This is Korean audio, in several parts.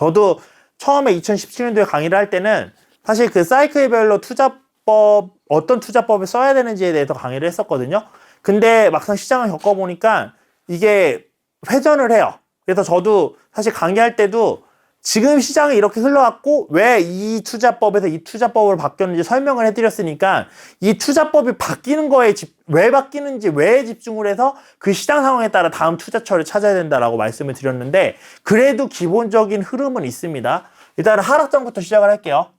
저도 처음에 2017년도에 강의를 할 때는 사실 그 사이클별로 투자법, 어떤 투자법을 써야 되는지에 대해서 강의를 했었거든요. 근데 막상 시장을 겪어보니까 이게 회전을 해요. 그래서 저도 사실 강의할 때도 지금 시장이 이렇게 흘러왔고 왜 이 투자법에서 이 투자법으로 바뀌었는지 설명을 해드렸으니까 이 투자법이 바뀌는 거에 왜 바뀌는지 왜에 집중을 해서 그 시장 상황에 따라 다음 투자처를 찾아야 된다라고 말씀을 드렸는데 그래도 기본적인 흐름은 있습니다. 일단 하락장부터 시작을 할게요.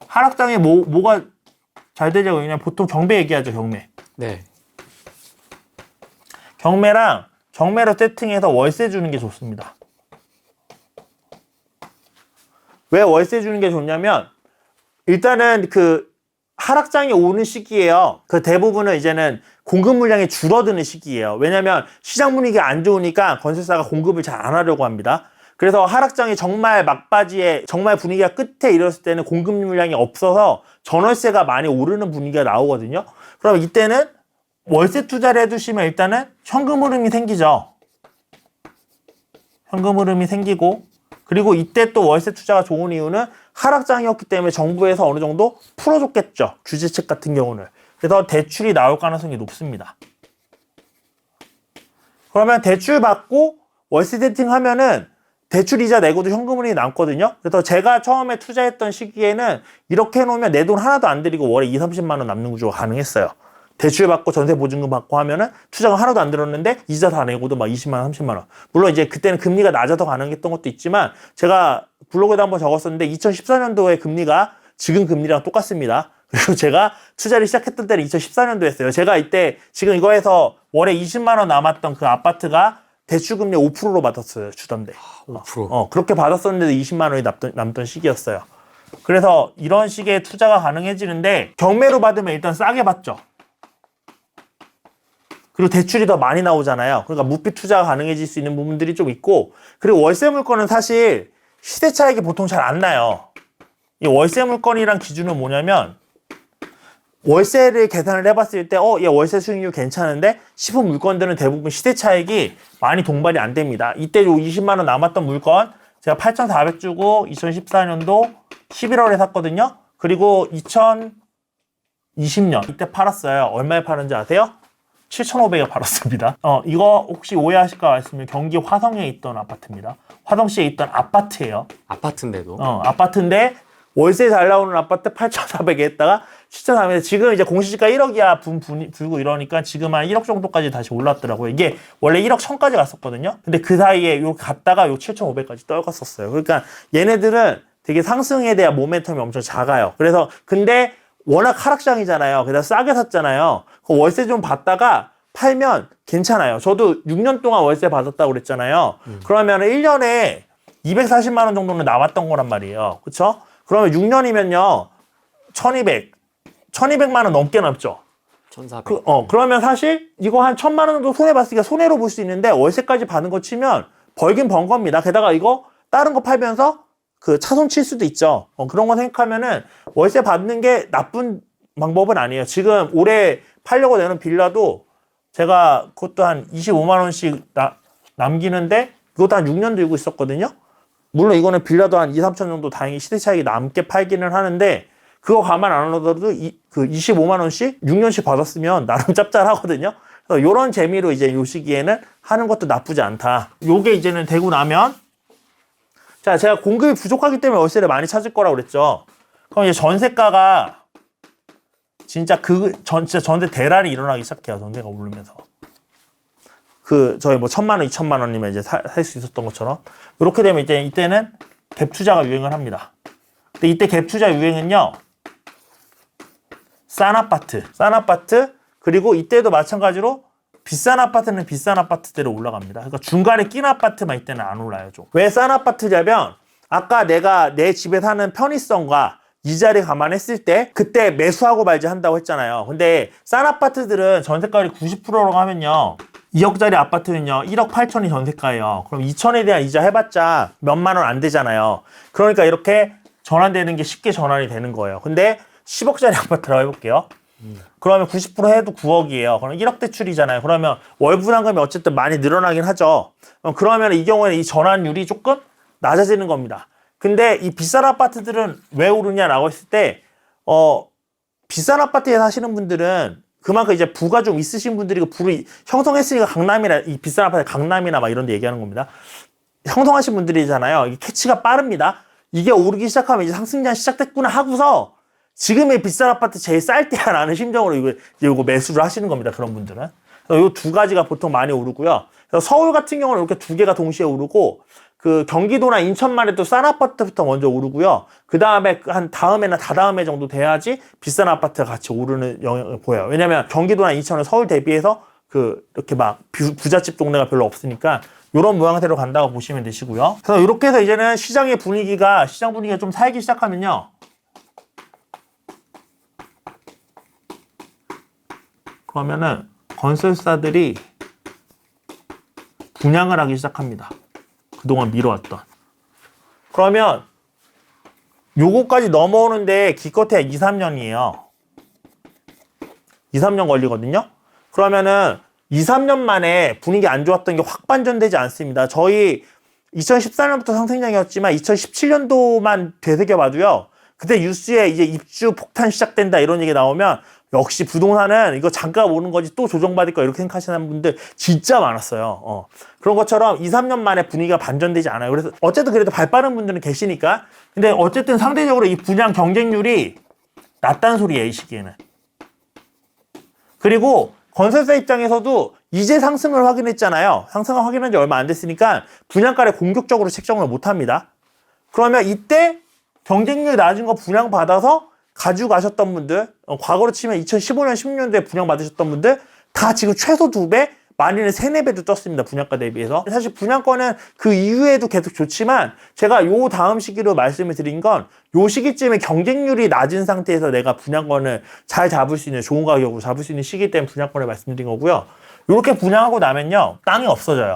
하락장에 뭐가 잘 되냐고 그냥 보통 경매 얘기하죠. 경매. 네. 경매로 세팅해서 월세 주는 게 좋습니다. 왜 월세 주는 게 좋냐면 일단은 그 하락장이 오는 시기예요. 그 대부분은 이제는 공급 물량이 줄어드는 시기예요. 왜냐면 시장 분위기가 안 좋으니까 건설사가 공급을 잘 안 하려고 합니다. 그래서 하락장이 정말 막바지에 정말 분위기가 끝에 이뤘을 때는 공급 물량이 없어서 전월세가 많이 오르는 분위기가 나오거든요. 그럼 이때는 월세 투자를 해두시면 일단은 현금 흐름이 생기죠. 현금 흐름이 생기고 그리고 이때 또 월세 투자가 좋은 이유는 하락장이었기 때문에 정부에서 어느 정도 풀어줬겠죠. 규제책 같은 경우는. 그래서 대출이 나올 가능성이 높습니다. 그러면 대출 받고 월세 세팅하면은 대출 이자 내고도 현금 흐름이 남거든요. 그래서 제가 처음에 투자했던 시기에는 이렇게 해놓으면 내 돈 하나도 안 들이고 월에 2, 30만 원 남는 구조가 가능했어요. 대출 받고 전세 보증금 받고 하면은 투자가 하나도 안 들었는데 이자 다 내고도 막 20만 원, 30만 원. 물론 이제 그때는 금리가 낮아서 가능했던 것도 있지만 제가 블로그에도 한번 적었었는데 2014년도에 금리가 지금 금리랑 똑같습니다. 그리고 제가 투자를 시작했던 때는 2014년도였어요. 제가 이때 지금 이거에서 월에 20만 원 남았던 그 아파트가 대출금리 5%로 받았어요. 주던데. 5%. 그렇게 받았었는데도 20만 원이 남던 시기였어요. 그래서 이런 식의 투자가 가능해지는데 경매로 받으면 일단 싸게 받죠. 그리고 대출이 더 많이 나오잖아요. 그러니까 무피 투자가 가능해질 수 있는 부분들이 좀 있고 그리고 월세 물건은 사실 시세 차익이 보통 잘 안 나요. 이 월세 물건이란 기준은 뭐냐면 월세를 계산을 해봤을 때 얘 월세 수익률 괜찮은데 싶은 물건들은 대부분 시세 차익이 많이 동반이 안 됩니다. 이때 요 20만 원 남았던 물건 제가 8,400 주고 2014년도 11월에 샀거든요. 그리고 2020년 이때 팔았어요. 얼마에 팔았는지 아세요? 7,500에 팔았습니다. 이거 혹시 오해하실까 말씀드리면 경기 화성에 있던 아파트입니다. 화성시에 있던 아파트예요. 아파트인데도. 아파트인데 월세 잘 나오는 아파트 8,400에 했다가 7,400에 지금 이제 공시지가 1억이야 불고 이러니까 지금 한 1억 정도까지 다시 올랐더라고요. 이게 원래 1억 1,000까지 갔었거든요. 근데 그 사이에 요 갔다가 요 7,500까지 떨궜었어요. 그러니까 얘네들은 되게 상승에 대한 모멘텀이 엄청 작아요. 그래서 근데 워낙 하락장이잖아요. 그래서 싸게 샀잖아요. 그 월세 좀 받다가 팔면 괜찮아요. 저도 6년 동안 월세 받았다고 그랬잖아요. 그러면 1년에 240만 원 정도는 남았던 거란 말이에요. 그쵸? 그러면 6년이면요. 1200만 원 넘게 남죠. 1,400. 그러면 사실 이거 한 1,000만 원 정도 손해봤으니까 손해로 볼 수 있는데 월세까지 받는 거 치면 벌긴 번 겁니다. 게다가 이거 다른 거 팔면서 그 차손 칠 수도 있죠. 그런 거 생각하면은 월세 받는 게 나쁜 방법은 아니에요. 지금 올해 팔려고 내는 빌라도 제가 그것도 한 25만 원씩 남기는데 그것도 한 6년 들고 있었거든요. 물론 이거는 빌라도 한 2, 3천 정도 다행히 시세 차익이 남게 팔기는 하는데 그거 가만 안 하더라도 그 25만 원씩 6년씩 받았으면 나름 짭짤하거든요. 그래서 요런 재미로 이제 요 시기에는 하는 것도 나쁘지 않다. 요게 이제는 되고 나면 자, 제가 공급이 부족하기 때문에 월세를 많이 찾을 거라고 그랬죠. 그럼 이제 전세가가 진짜 진짜 전세 대란이 일어나기 시작해요. 전세가 오르면서. 저희 뭐 1,000만 원, 2,000만 원이면 이제 살 수 있었던 것처럼. 이렇게 되면 이때는 갭 투자가 유행을 합니다. 근데 이때 갭 투자 유행은요. 싼 아파트, 그리고 이때도 마찬가지로 비싼 아파트는 비싼 아파트대로 올라갑니다. 그러니까 중간에 낀 아파트만 이때는 안 올라요. 좀. 왜 싼 아파트냐면 아까 내가 내 집에 사는 편의성과 이자를 감안했을 때 그때 매수하고 말지 한다고 했잖아요. 근데 싼 아파트들은 전세가율이 90%라고 하면요. 2억짜리 아파트는요. 1억 8천이 전세가예요. 그럼 2천에 대한 이자 해봤자 몇만 원 안 되잖아요. 그러니까 이렇게 전환되는 게 쉽게 전환이 되는 거예요. 근데 10억짜리 아파트라고 해볼게요. 그러면 90% 해도 9억이에요. 그럼 1억 대출이잖아요. 그러면 월 분양금이 어쨌든 많이 늘어나긴 하죠. 그러면 이 경우에는 이 전환율이 조금 낮아지는 겁니다. 근데 이 비싼 아파트들은 왜 오르냐라고 했을 때, 비싼 아파트에 사시는 분들은 그만큼 이제 부가 좀 있으신 분들이 그 부를 형성했으니까 강남이나 이 비싼 아파트 강남이나 막 이런 데 얘기하는 겁니다. 형성하신 분들이잖아요. 이게 캐치가 빠릅니다. 이게 오르기 시작하면 이제 상승장 시작됐구나 하고서 지금의 비싼 아파트 제일 쌀 때야 라는 심정으로 이거 매수를 하시는 겁니다. 그런 분들은. 이 두 가지가 보통 많이 오르고요. 그래서 서울 같은 경우는 이렇게 두 개가 동시에 오르고 그 경기도나 인천만 해도 싼 아파트부터 먼저 오르고요. 그 다음에 한 다음에나 다다음에 정도 돼야지 비싼 아파트가 같이 오르는 영향을 보여요. 왜냐면 경기도나 인천은 서울 대비해서 이렇게 막 부잣집 동네가 별로 없으니까 이런 모양새로 간다고 보시면 되시고요. 그래서 이렇게 해서 이제는 시장 분위기가 좀 살기 시작하면요. 그러면은 건설사들이 분양을 하기 시작합니다. 그동안 미뤄왔던. 그러면 요거까지 넘어오는데 기껏해야 2, 3년이에요. 2, 3년 걸리거든요. 그러면은 2, 3년 만에 분위기 안 좋았던 게 확 반전되지 않습니다. 저희 2014년부터 상승장이었지만 2017년도만 되새겨봐도요. 그때 뉴스에 이제 입주 폭탄 시작된다 이런 얘기 나오면 역시 부동산은 이거 잠깐 오는 거지 또 조정받을 거 이렇게 생각하시는 분들 진짜 많았어요. 그런 것처럼 2, 3년 만에 분위기가 반전되지 않아요. 그래서 어쨌든 그래도 발 빠른 분들은 계시니까. 근데 어쨌든 상대적으로 이 분양 경쟁률이 낮다는 소리예요, 이 시기에는. 그리고 건설사 입장에서도 이제 상승을 확인했잖아요. 상승을 확인한 지 얼마 안 됐으니까 분양가를 공격적으로 책정을 못 합니다. 그러면 이때 경쟁률이 낮은 거 분양받아서 가지고 가셨던 분들, 과거로 치면 2015년, 16년도에 분양받으셨던 분들 다 지금 최소 2배, 많이는 3, 4배도 떴습니다. 분양가 대비해서. 사실 분양권은 그 이후에도 계속 좋지만 제가 요 다음 시기로 말씀을 드린 건 요 시기쯤에 경쟁률이 낮은 상태에서 내가 분양권을 잘 잡을 수 있는 좋은 가격으로 잡을 수 있는 시기 때문에 분양권을 말씀드린 거고요. 요렇게 분양하고 나면요. 땅이 없어져요.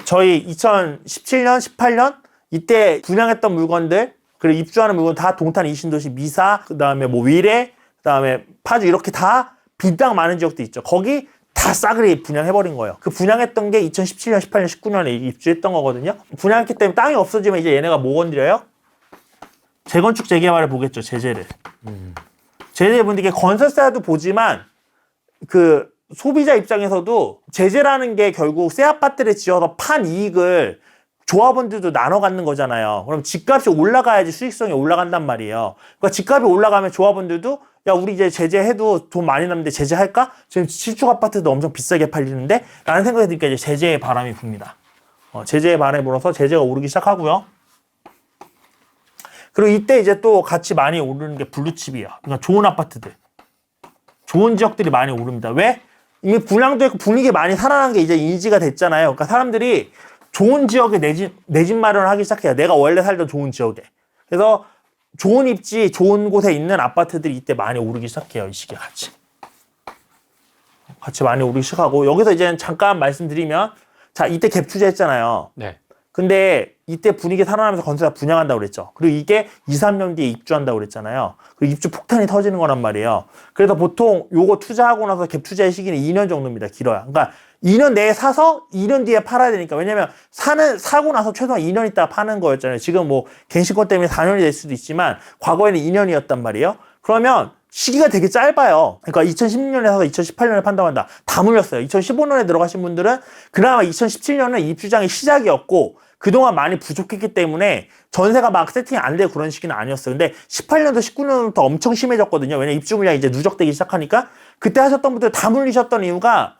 저희 2017년, 18년 이때 분양했던 물건들 그리고 입주하는 물건 다 동탄 이신도시 미사, 그 다음에 뭐 위례, 그 다음에 파주 이렇게 다 빈땅 많은 지역도 있죠. 거기 다 싸그리 분양해버린 거예요. 그 분양했던 게 2017년, 18년, 19년에 입주했던 거거든요. 분양했기 때문에 땅이 없어지면 이제 얘네가 뭐 건드려요? 재건축 재개발을 보겠죠. 제재를. 제재 분들께 건설사도 보지만 그 소비자 입장에서도 제재라는 게 결국 새 아파트를 지어서 판 이익을 조합원들도 나눠 갖는 거잖아요. 그럼 집값이 올라가야지 수익성이 올라간단 말이에요. 그러니까 집값이 올라가면 조합원들도 야 우리 이제 제재해도 돈 많이 남는데 제재할까? 지금 신축 아파트도 엄청 비싸게 팔리는데 라는 생각이 드니까 이제 제재의 바람이 붑니다. 제재의 바람이 불어서 제재가 오르기 시작하고요. 그리고 이때 이제 또 같이 많이 오르는 게 블루칩이에요. 그러니까 좋은 아파트들. 좋은 지역들이 많이 오릅니다. 왜? 이미 분양도 있고 분위기 많이 살아난 게 이제 인지가 됐잖아요. 그러니까 사람들이 좋은 지역에 내 집 마련을 하기 시작해요. 내가 원래 살던 좋은 지역에. 그래서 좋은 입지, 좋은 곳에 있는 아파트들이 이때 많이 오르기 시작해요. 이 시기에 같이 많이 오르기 시작하고 여기서 이제 잠깐 말씀드리면 자 이때 갭 투자했잖아요. 네. 근데 이때 분위기 살아나면서 건설사 분양한다고 그랬죠. 그리고 이게 2, 3년 뒤에 입주한다고 그랬잖아요. 그리고 입주 폭탄이 터지는 거란 말이에요. 그래서 보통 요거 투자하고 나서 갭 투자의 시기는 2년 정도입니다. 길어요. 그러니까 2년 내에 사서 2년 뒤에 팔아야 되니까. 왜냐면 사고 나서 최소한 2년 있다가 파는 거였잖아요. 지금 뭐 갱신권 때문에 4년이 될 수도 있지만 과거에는 2년이었단 말이에요. 그러면 시기가 되게 짧아요. 그러니까 2016년에 사서 2018년에 판다고 한다. 다 물렸어요. 2015년에 들어가신 분들은 그나마 2017년은 입주장의 시작이었고 그동안 많이 부족했기 때문에 전세가 막 세팅이 안 되고 그런 시기는 아니었어요. 근데 18년도, 19년부터 엄청 심해졌거든요. 왜냐면 입주 물량이 이제 누적되기 시작하니까 그때 하셨던 분들 다 물리셨던 이유가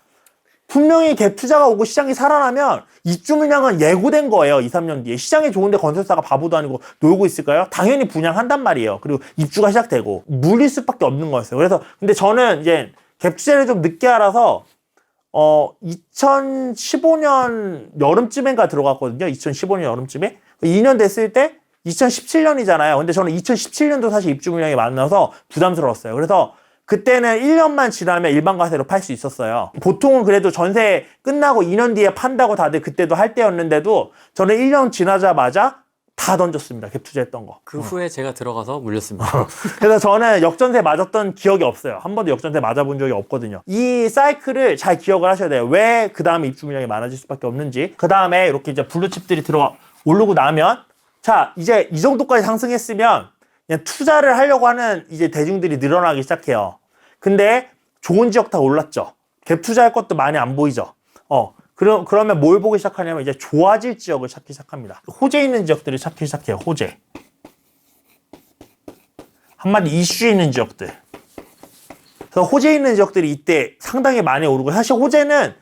분명히 갭 투자가 오고 시장이 살아나면 입주 물량은 예고된 거예요. 2, 3년 뒤에. 시장이 좋은데 건설사가 바보도 아니고 놀고 있을까요? 당연히 분양한단 말이에요. 그리고 입주가 시작되고 물릴 수밖에 없는 거였어요. 그래서 근데 저는 이제 갭 투자를 좀 늦게 알아서 2015년 여름쯤인가 들어갔거든요. 2015년 여름쯤에. 2년 됐을 때 2017년이잖아요. 근데 저는 2017년도 사실 입주 물량이 많아서 부담스러웠어요. 그래서 그때는 1년만 지나면 일반 과세로 팔 수 있었어요. 보통은 그래도 전세 끝나고 2년 뒤에 판다고 다들 그때도 할 때였는데도 저는 1년 지나자마자 다 던졌습니다. 갭 투자했던 거. 그 후에 제가 들어가서 물렸습니다. 그래서 저는 역전세 맞았던 기억이 없어요. 한 번도 역전세 맞아본 적이 없거든요. 이 사이클을 잘 기억을 하셔야 돼요. 왜 그 다음에 입주 물량이 많아질 수밖에 없는지. 그 다음에 이렇게 이제 블루칩들이 오르고 나면, 자, 이제 이 정도까지 상승했으면 그냥 투자를 하려고 하는 이제 대중들이 늘어나기 시작해요. 근데 좋은 지역 다 올랐죠. 갭 투자할 것도 많이 안 보이죠. 그러면 뭘 보기 시작하냐면 이제 좋아질 지역을 찾기 시작합니다. 호재 있는 지역들을 찾기 시작해요. 호재. 한마디 이슈 있는 지역들. 그래서 호재 있는 지역들이 이때 상당히 많이 오르고, 사실 호재는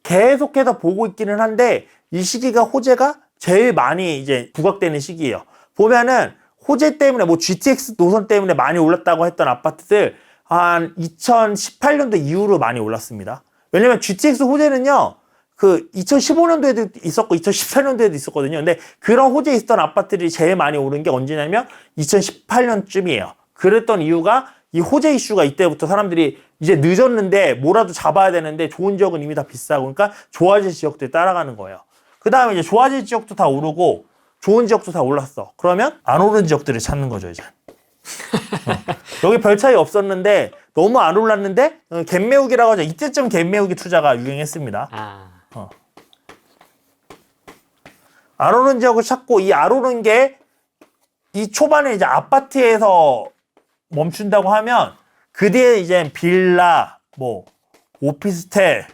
계속해서 보고 있기는 한데 이 시기가 호재가 제일 많이 이제 부각되는 시기예요. 보면은 호재 때문에 뭐 GTX 노선 때문에 많이 올랐다고 했던 아파트들 한 2018년도 이후로 많이 올랐습니다. 왜냐면 GTX 호재는요, 그 2015년도에도 있었고 2014년도에도 있었거든요. 근데 그런 호재에 있었던 아파트들이 제일 많이 오른 게 언제냐면 2018년쯤이에요. 그랬던 이유가 이 호재 이슈가 이때부터 사람들이 이제 늦었는데 뭐라도 잡아야 되는데 좋은 지역은 이미 다 비싸고, 그러니까 좋아질 지역들 따라가는 거예요. 그 다음에 이제 좋아질 지역도 다 오르고 좋은 지역도 다 올랐어. 그러면 안 오른 지역들을 찾는 거죠, 이제. 여기 별 차이 없었는데 너무 안 올랐는데 갭 메우기라고 하죠. 이때쯤 갭 메우기 투자가 유행했습니다. 안 오른 지역을 찾고, 이 안 오른 게 이 초반에 이제 아파트에서 멈춘다고 하면 그 뒤에 이제 빌라, 뭐 오피스텔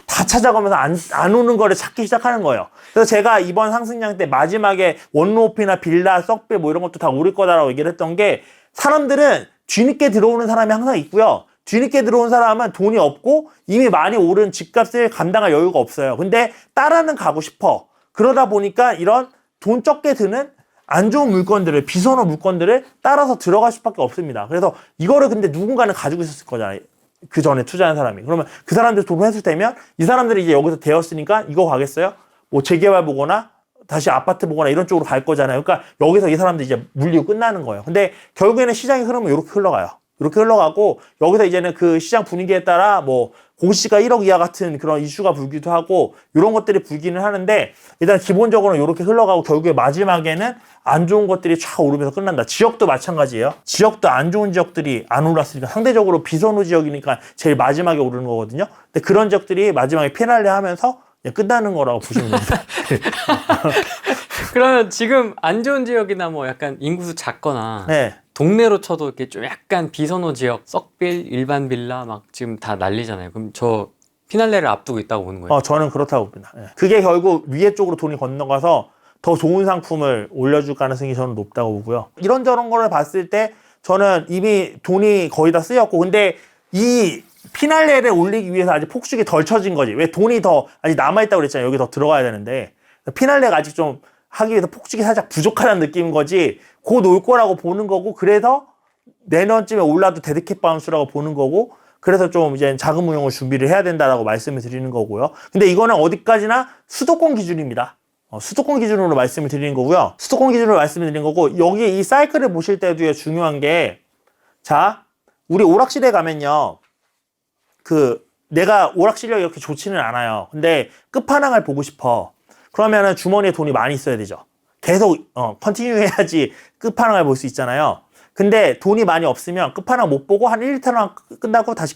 다 찾아가면서 안 오는 거를 찾기 시작하는 거예요. 그래서 제가 이번 상승장 때 마지막에 원룸오피나 빌라, 썩빌 뭐 이런 것도 다 오를 거다라고 얘기를 했던 게, 사람들은 뒤늦게 들어오는 사람이 항상 있고요. 뒤늦게 들어온 사람은 돈이 없고 이미 많이 오른 집값을 감당할 여유가 없어요. 근데 따라는 가고 싶어. 그러다 보니까 이런 돈 적게 드는 안 좋은 물건들을, 비선호 물건들을 따라서 들어갈 수밖에 없습니다. 그래서 이거를 근데 누군가는 가지고 있었을 거잖아요. 그 전에 투자한 사람이. 그러면 그 사람들 돈 회수되면 이 사람들이 이제 여기서 되었으니까 이거 가겠어요? 뭐 재개발 보거나 다시 아파트 보거나 이런 쪽으로 갈 거잖아요. 그러니까 여기서 이 사람들이 이제 물리고 끝나는 거예요. 근데 결국에는 시장의 흐름은 이렇게 흘러가요. 이렇게 흘러가고, 여기서 이제는 그 시장 분위기에 따라 뭐 공시가 1억 이하 같은 그런 이슈가 불기도 하고 이런 것들이 불기는 하는데, 일단 기본적으로 이렇게 흘러가고 결국에 마지막에는 안 좋은 것들이 쫙 오르면서 끝난다. 지역도 마찬가지예요. 지역도 안 좋은 지역들이 안 올랐으니까 상대적으로 비선호 지역이니까 제일 마지막에 오르는 거거든요. 근데 그런 지역들이 마지막에 피날레 하면서 끝나는 거라고 보시면 됩니다. 그러면 지금 안 좋은 지역이나 뭐 약간 인구수 작거나 네. 동네로 쳐도 이렇게 좀 약간 비선호 지역, 썩빌, 일반 빌라 막 지금 다 난리잖아요. 그럼 저 피날레를 앞두고 있다고 보는 거예요? 저는 그렇다고 봅니다. 네. 그게 결국 위에 쪽으로 돈이 건너가서 더 좋은 상품을 올려줄 가능성이 저는 높다고 보고요. 이런저런 거를 봤을 때 저는 이미 돈이 거의 다 쓰였고, 근데 이 피날레를 올리기 위해서 아직 폭죽이 덜 쳐진 거지. 왜 돈이 더 아직 남아있다고 그랬잖아요. 여기 더 들어가야 되는데. 피날레가 아직 좀 하기 위해서 폭죽이 살짝 부족하다는 느낌인 거지. 곧 올 거라고 보는 거고, 그래서 내년쯤에 올라도 데드캣 바운스라고 보는 거고, 그래서 좀 이제 자금 운용을 준비를 해야 된다라고 말씀을 드리는 거고요. 근데 이거는 어디까지나 수도권 기준입니다. 수도권 기준으로 말씀을 드리는 거고요. 수도권 기준으로 말씀을 드리는 거고, 여기 이 사이클을 보실 때도 중요한 게, 자, 우리 오락실에 가면요, 내가 오락 실력이 이렇게 좋지는 않아요. 근데 끝판왕을 보고 싶어. 그러면은 주머니에 돈이 많이 있어야 되죠. 계속 컨티뉴 해야지 끝판왕을 볼 수 있잖아요. 근데 돈이 많이 없으면 끝판왕 못 보고 한 1탄 끝나고 다시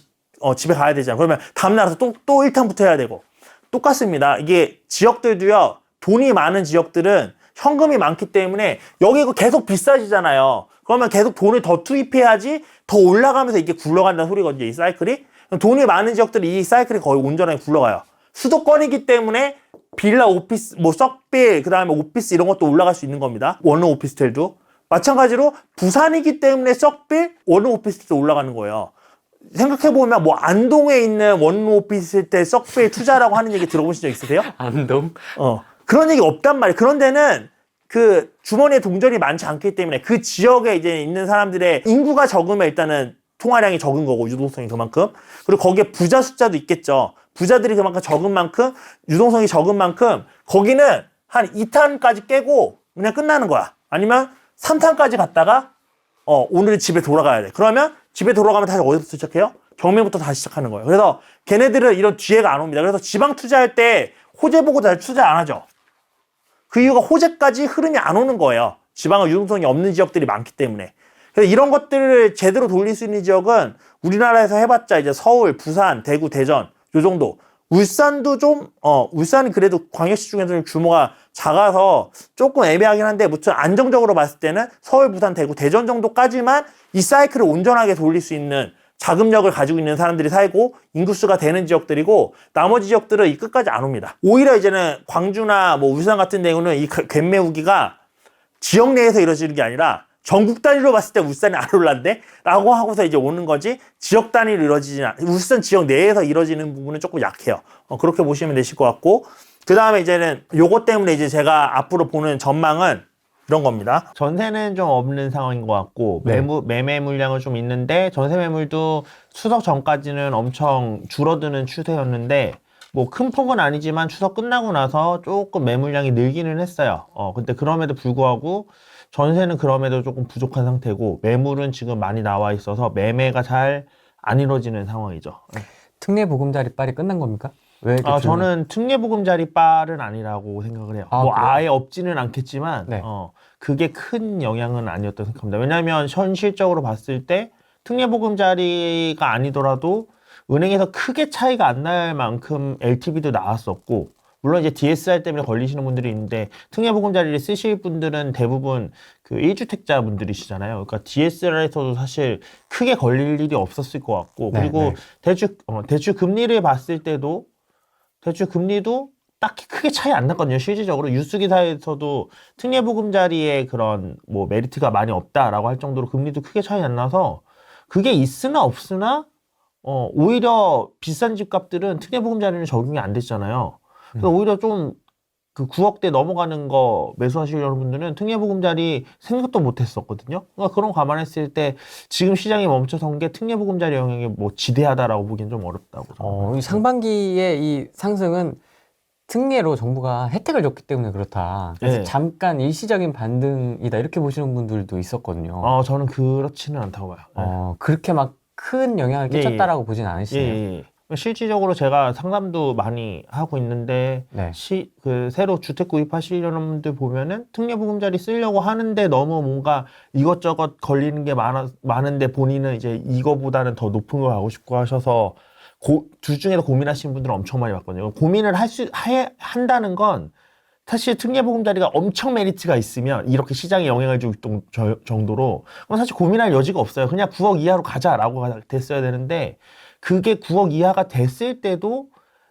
집에 가야 되잖아요. 그러면 다음날 와서 또 1탄부터 해야 되고. 똑같습니다. 이게 지역들도요, 돈이 많은 지역들은 현금이 많기 때문에 여기 이거 계속 비싸지잖아요. 그러면 계속 돈을 더 투입해야지 더 올라가면서 이게 굴러간다는 소리거든요, 이 사이클이. 돈이 많은 지역들이 이 사이클이 거의 온전하게 굴러가요. 수도권이기 때문에 빌라, 오피스, 뭐 썩빌, 그 다음에 오피스 이런 것도 올라갈 수 있는 겁니다. 원룸 오피스텔도. 마찬가지로 부산이기 때문에 썩빌, 원룸 오피스텔도 올라가는 거예요. 생각해보면 뭐 안동에 있는 원룸 오피스텔 썩빌 투자라고 하는 얘기 들어보신 적 있으세요? 안동? 그런 얘기 없단 말이에요. 그런 데는 그 주머니에 동전이 많지 않기 때문에 그 지역에 이제 있는 사람들의 인구가 적으면 일단은 통화량이 적은 거고, 유동성이 그만큼. 그리고 거기에 부자 숫자도 있겠죠. 부자들이 그만큼 적은 만큼, 유동성이 적은 만큼, 거기는 한 2탄까지 깨고 그냥 끝나는 거야. 아니면 3탄까지 갔다가, 오늘 집에 돌아가야 돼. 그러면 집에 돌아가면 다시 어디부터 시작해요? 경매부터 다시 시작하는 거예요. 그래서 걔네들은 이런 기회가 안 옵니다. 그래서 지방 투자할 때 호재 보고 잘 투자 안 하죠. 그 이유가 호재까지 흐름이 안 오는 거예요. 지방은 유동성이 없는 지역들이 많기 때문에. 그래서 이런 것들을 제대로 돌릴 수 있는 지역은 우리나라에서 해봤자 이제 서울, 부산, 대구, 대전 요 정도. 울산도 울산은 그래도 광역시 중에서는 규모가 작아서 조금 애매하긴 한데, 무튼 안정적으로 봤을 때는 서울, 부산, 대구, 대전 정도까지만 이 사이클을 온전하게 돌릴 수 있는 자금력을 가지고 있는 사람들이 살고 인구수가 되는 지역들이고, 나머지 지역들은 이 끝까지 안 옵니다. 오히려 이제는 광주나 뭐 울산 같은 경우는 이 갭매우기가 지역 내에서 이루어지는 게 아니라 전국 단위로 봤을 때 울산이 안 올랐네? 라고 하고서 이제 오는 거지, 지역 단위로 울산 지역 내에서 이루어지는 부분은 조금 약해요. 그렇게 보시면 되실 것 같고, 그 다음에 이제는 요것 때문에 이제 제가 앞으로 보는 전망은 이런 겁니다. 전세는 좀 없는 상황인 것 같고, 네. 매매 물량은 좀 있는데, 전세 매물도 추석 전까지는 엄청 줄어드는 추세였는데, 뭐 큰 폭은 아니지만 추석 끝나고 나서 조금 매물량이 늘기는 했어요. 근데 그럼에도 불구하고 전세는 그럼에도 조금 부족한 상태고, 매물은 지금 많이 나와 있어서 매매가 잘 안 이루어지는 상황이죠. 특례보금자리빨이 끝난 겁니까? 왜 이렇게 저는 특례보금자리빨은 아니라고 생각을 해요. 아, 뭐 그래요? 아예 없지는 않겠지만, 네. 그게 큰 영향은 아니었다고 생각합니다. 왜냐하면 현실적으로 봤을 때 특례보금자리가 아니더라도 은행에서 크게 차이가 안 날 만큼 LTV도 나왔었고, 물론 이제 DSR 때문에 걸리시는 분들이 있는데, 특례보금자리를 쓰실 분들은 대부분 그 1주택자 분들이시잖아요. 그러니까 DSR에서도 사실 크게 걸릴 일이 없었을 것 같고, 네, 그리고 네. 대출 금리를 봤을 때도 대출 금리도 딱히 크게 차이 안 났거든요. 실질적으로 뉴스 기사에서도 특례보금자리에 그런 뭐 메리트가 많이 없다라고 할 정도로 금리도 크게 차이 안 나서, 그게 있으나 없으나 오히려 비싼 집값들은 특례보금자리는 적용이 안 됐잖아요. 그래서 오히려 좀 그 9억대 넘어가는 거 매수하시려는 분들은 특례보금자리 생각도 못 했었거든요. 그러니까 그런 거 감안했을 때 지금 시장이 멈춰선 게 특례보금자리 영향이 뭐 지대하다라고 보기엔 좀 어렵다고 생각합니다. 이 상반기에 이 상승은 특례로 정부가 혜택을 줬기 때문에 그렇다. 그래서 네. 잠깐 일시적인 반등이다 이렇게 보시는 분들도 있었거든요. 저는 그렇지는 않다고 봐요. 그렇게 막 큰 영향을 예, 끼쳤다라고 보진 예, 않으시네요. 예. 실질적으로 제가 상담도 많이 하고 있는데, 네. 새로 주택 구입하시려는 분들 보면은 특례보금자리 쓰려고 하는데 너무 뭔가 이것저것 걸리는 게 많은데 본인은 이제 이거보다는 더 높은 걸 하고 싶고 하셔서 둘 중에서 고민하시는 분들은 엄청 많이 봤거든요. 고민을 한다는 건 사실 특례보금자리가 엄청 메리트가 있으면 이렇게 시장에 영향을 줄 정도로 그건 사실 고민할 여지가 없어요. 그냥 9억 이하로 가자라고 됐어야 되는데, 그게 9억 이하가 됐을 때도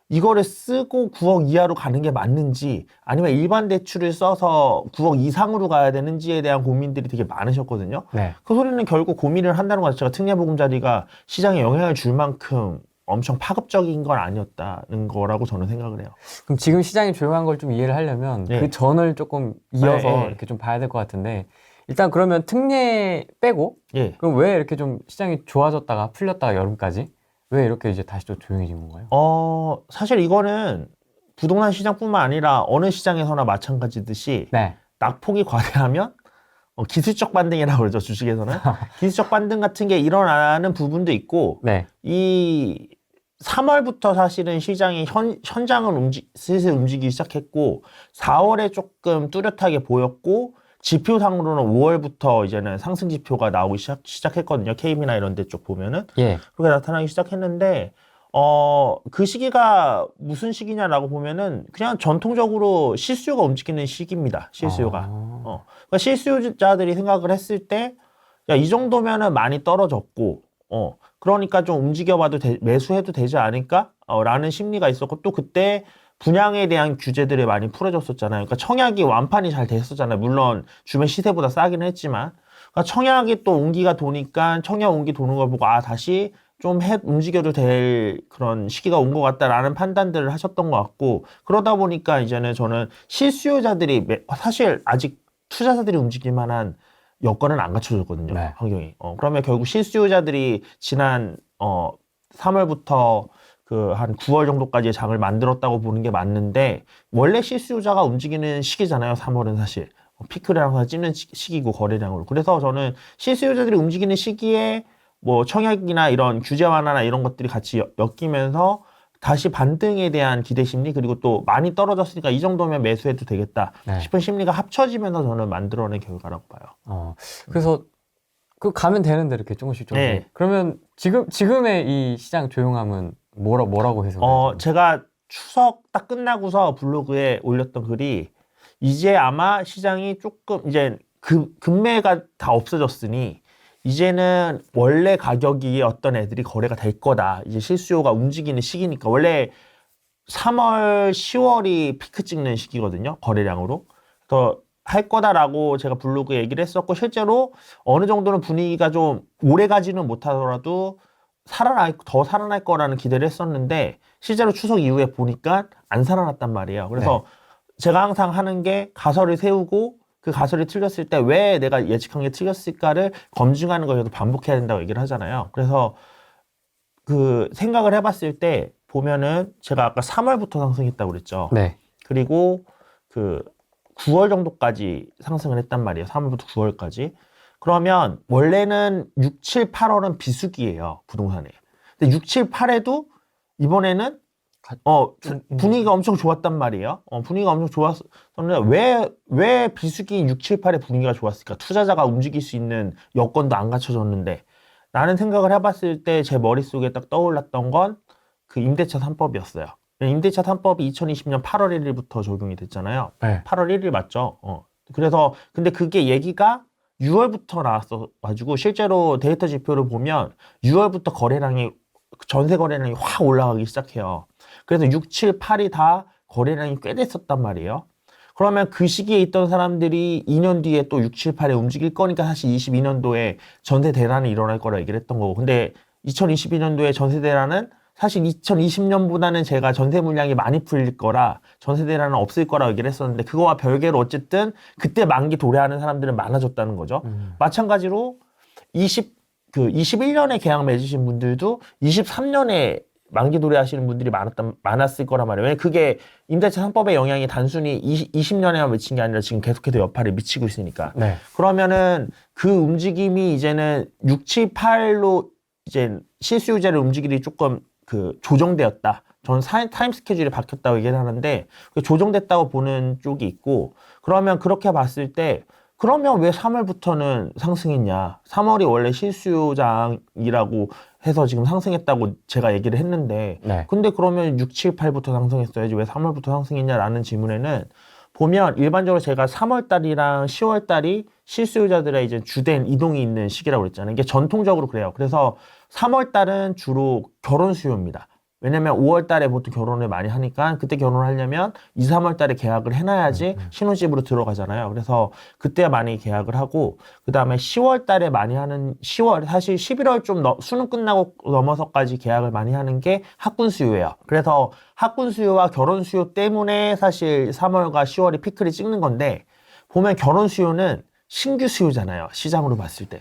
이거를 쓰고 9억 이하로 가는 게 맞는지, 아니면 일반 대출을 써서 9억 이상으로 가야 되는지에 대한 고민들이 되게 많으셨거든요. 네. 그 소리는 결국 고민을 한다는 것 자체가 특례보금자리가 시장에 영향을 줄 만큼 엄청 파급적인 건 아니었다는 거라고 저는 생각을 해요. 그럼 지금 시장이 조용한 걸 좀 이해를 하려면 네. 그 전을 조금 이어서 네, 네. 이렇게 좀 봐야 될 것 같은데, 일단 그러면 특례 빼고 예. 그럼 왜 이렇게 좀 시장이 좋아졌다가 풀렸다가 여름까지 왜 이렇게 이제 다시 또 조용해진 건가요? 사실 이거는 부동산 시장뿐만 아니라 어느 시장에서나 마찬가지듯이 네. 낙폭이 과대하면 기술적 반등이라고 그러죠, 주식에서는. 기술적 반등 같은 게 일어나는 부분도 있고, 네. 이 3월부터 사실은 시장이 현장을 슬슬 움직이기 시작했고, 4월에 조금 뚜렷하게 보였고, 지표상으로는 5월부터 이제는 상승 지표가 나오기 시작했거든요. KB나 이런 데 쪽 보면은. 예. 그렇게 나타나기 시작했는데, 그 시기가 무슨 시기냐라고 보면은 그냥 전통적으로 실수요가 움직이는 시기입니다. 실수요가. 그러니까 실수요자들이 생각을 했을 때, 야, 이 정도면은 많이 떨어졌고, 그러니까 좀 움직여봐도 매수해도 되지 않을까? 라는 심리가 있었고, 또 그때 분양에 대한 규제들이 많이 풀어졌었잖아요. 그러니까 청약이 완판이 잘 됐었잖아요. 물론 주변 시세보다 싸긴 했지만. 그러니까 청약이 또 온기가 도니까 청약 온기 도는 걸 보고, 다시 좀 움직여도 될 그런 시기가 온 것 같다라는 판단들을 하셨던 것 같고, 그러다 보니까 이제는 저는 실수요자들이 사실 아직 투자자들이 움직일 만한 여건은 안 갖춰졌거든요. 네. 환경이. 그러면 결국 실수요자들이 지난 3월부터 그 한 9월 정도까지의 장을 만들었다고 보는 게 맞는데, 원래 실수요자가 움직이는 시기잖아요. 3월은 사실 피크량을 찌는 시기고, 거래량으로. 그래서 저는 실수요자들이 움직이는 시기에 뭐 청약이나 이런 규제 완화나 이런 것들이 같이 엮이면서 다시 반등에 대한 기대 심리 그리고 또 많이 떨어졌으니까 이 정도면 매수해도 되겠다 네. 싶은 심리가 합쳐지면서 저는 만들어낸 결과라고 봐요. 그래서 그 가면 되는데 이렇게 조금씩. 네. 그러면 지금의 이 시장 조용함은 뭐라고 해석해요? 제가 추석 딱 끝나고서 블로그에 올렸던 글이 이제 아마 시장이 조금 이제 금매가 다 없어졌으니 이제는 원래 가격이 어떤 애들이 거래가 될 거다. 이제 실수요가 움직이는 시기니까 원래 3월, 10월이 피크 찍는 시기거든요. 거래량으로. 그래서 할 거다라고 제가 블로그에 얘기를 했었고 실제로 어느 정도는 분위기가 좀 오래 가지는 못하더라도 더 살아날 거라는 기대를 했었는데 실제로 추석 이후에 보니까 안 살아났단 말이에요. 그래서 제가 항상 하는 게 가설을 세우고 그 가설이 틀렸을 때 왜 내가 예측한 게 틀렸을까를 검증하는 걸 계속 반복해야 된다고 얘기를 하잖아요. 그래서 그 생각을 해봤을 때 보면은 제가 아까 3월부터 상승했다고 그랬죠. 네. 그리고 그 9월 정도까지 상승을 했단 말이에요. 3월부터 9월까지. 그러면 원래는 6, 7, 8월은 비수기예요. 부동산에. 근데 6, 7, 8에도 이번에는 분위기가 엄청 좋았단 말이에요. 분위기가 엄청 좋았었는데 왜 비수기인 6, 7, 8의 분위기가 좋았을까? 투자자가 움직일 수 있는 여건도 안 갖춰졌는데 라는 생각을 해봤을 때 제 머릿속에 딱 떠올랐던 건 그 임대차 3법이었어요. 임대차 3법이 2020년 8월 1일부터 적용이 됐잖아요. 네. 8월 1일 맞죠? 그래서 근데 그게 얘기가 6월부터 나왔어가지고 실제로 데이터 지표를 보면 6월부터 전세 거래량이 확 올라가기 시작해요. 그래서 6, 7, 8이 다 거래량이 꽤 됐었단 말이에요. 그러면 그 시기에 있던 사람들이 2년 뒤에 또 6, 7, 8에 움직일 거니까 사실 22년도에 전세 대란이 일어날 거라 얘기를 했던 거고. 근데 2022년도에 전세 대란은 사실 2020년보다는 제가 전세 물량이 많이 풀릴 거라 전세 대란은 없을 거라고 얘기를 했었는데 그거와 별개로 어쨌든 그때 만기 도래하는 사람들은 많아졌다는 거죠. 마찬가지로 21년에 계약 맺으신 분들도 23년에 만기 도래하시는 분들이 많았을 거란 말이에요. 왜냐면 그게 임대차 3법의 영향이 단순히 20년에만 미친 게 아니라 지금 계속해서 여파를 미치고 있으니까. 네. 그러면은 그 움직임이 이제는 6, 7, 8로 이제 실수요자를 움직이기 조금 조정되었다. 저는 타임 스케줄이 바뀌었다고 얘기를 하는데 조정됐다고 보는 쪽이 있고 그러면 그렇게 봤을 때 그러면 왜 3월부터는 상승했냐? 3월이 원래 실수요장이라고 해서 지금 상승했다고 제가 얘기를 했는데 근데 그러면 6, 7, 8부터 상승했어야지 왜 3월부터 상승했냐라는 질문에는 보면 일반적으로 제가 3월 달이랑 10월 달이 실수요자들의 이제 주된 이동이 있는 시기라고 그랬잖아요. 이게 전통적으로 그래요. 그래서 3월 달은 주로 결혼 수요입니다. 왜냐면 5월 달에 보통 결혼을 많이 하니까 그때 결혼을 하려면 2, 3월 달에 계약을 해놔야지 신혼집으로 들어가잖아요. 그래서 그때 많이 계약을 하고 그 다음에 10월 달에 많이 하는 10월 사실 11월 좀 수능 끝나고 넘어서까지 계약을 많이 하는 게 학군 수요예요. 그래서 학군 수요와 결혼 수요 때문에 사실 3월과 10월이 피크를 찍는 건데 보면 결혼 수요는 신규 수요잖아요. 시장으로 봤을 때.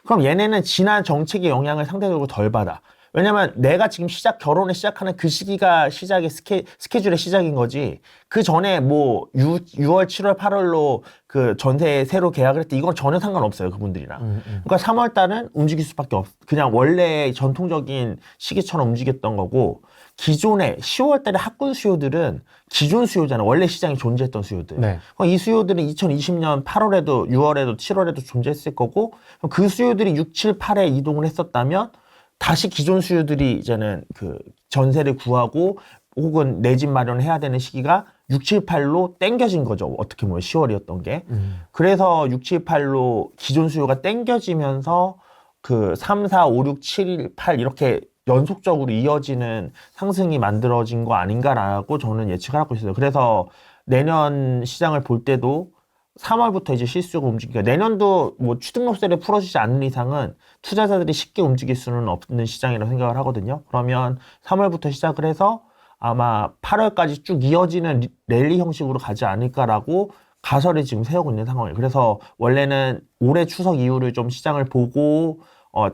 그럼 얘네는 지난 정책의 영향을 상대적으로 덜 받아. 왜냐면 내가 지금 결혼을 시작하는 그 시기가 스케줄의 시작인 거지. 그 전에 뭐 6월, 7월, 8월로 그 전세 새로 계약을 했대. 이건 전혀 상관없어요. 그분들이랑. 그러니까 3월 달은 움직일 수밖에 그냥 원래 전통적인 시기처럼 움직였던 거고 기존에 10월 달에 학군 수요들은 기존 수요잖아. 원래 시장에 존재했던 수요들. 그러니까 이 수요들은 2020년 8월에도 6월에도 7월에도 존재했을 거고 그 수요들이 6, 7, 8에 이동을 했었다면 다시 기존 수요들이 이제는 그 전세를 구하고 혹은 내 집 마련을 해야 되는 시기가 6, 7, 8로 땡겨진 거죠. 어떻게 보면 10월이었던 게. 그래서 6, 7, 8로 기존 수요가 땡겨지면서 그 3, 4, 5, 6, 7, 8 이렇게 연속적으로 이어지는 상승이 만들어진 거 아닌가라고 저는 예측을 하고 있어요. 그래서 내년 시장을 볼 때도 3월부터 이제 실수요가 움직이니까 내년도 뭐 취등록세를 풀어주지 않는 이상은 투자자들이 쉽게 움직일 수는 없는 시장이라고 생각을 하거든요. 그러면 3월부터 시작을 해서 아마 8월까지 쭉 이어지는 랠리 형식으로 가지 않을까라고 가설을 지금 세우고 있는 상황이에요. 그래서 원래는 올해 추석 이후를 좀 시장을 보고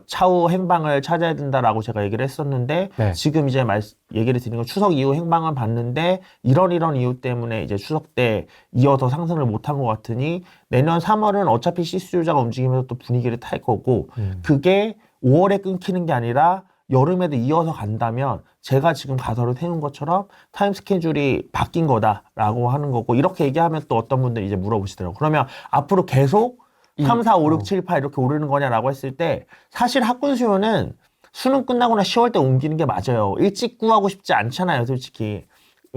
차후 행방을 찾아야 된다라고 제가 얘기를 했었는데 지금 이제 얘기를 드린 건 추석 이후 행방을 봤는데 이런 이유 때문에 이제 추석 때 이어서 상승을 못한 것 같으니 내년 3월은 어차피 실수요자가 움직이면서 또 분위기를 탈 거고 그게 5월에 끊기는 게 아니라 여름에도 이어서 간다면 제가 지금 가설을 세운 것처럼 타임 스케줄이 바뀐 거다라고 하는 거고, 이렇게 얘기하면 또 어떤 분들이 이제 물어보시더라고요. 그러면 앞으로 계속 3, 4, 5, 6, 7, 8 이렇게 오르는 거냐라고 했을 때, 사실 학군 수요는 수능 끝나거나 10월 때 옮기는 게 맞아요. 일찍 구하고 싶지 않잖아요, 솔직히.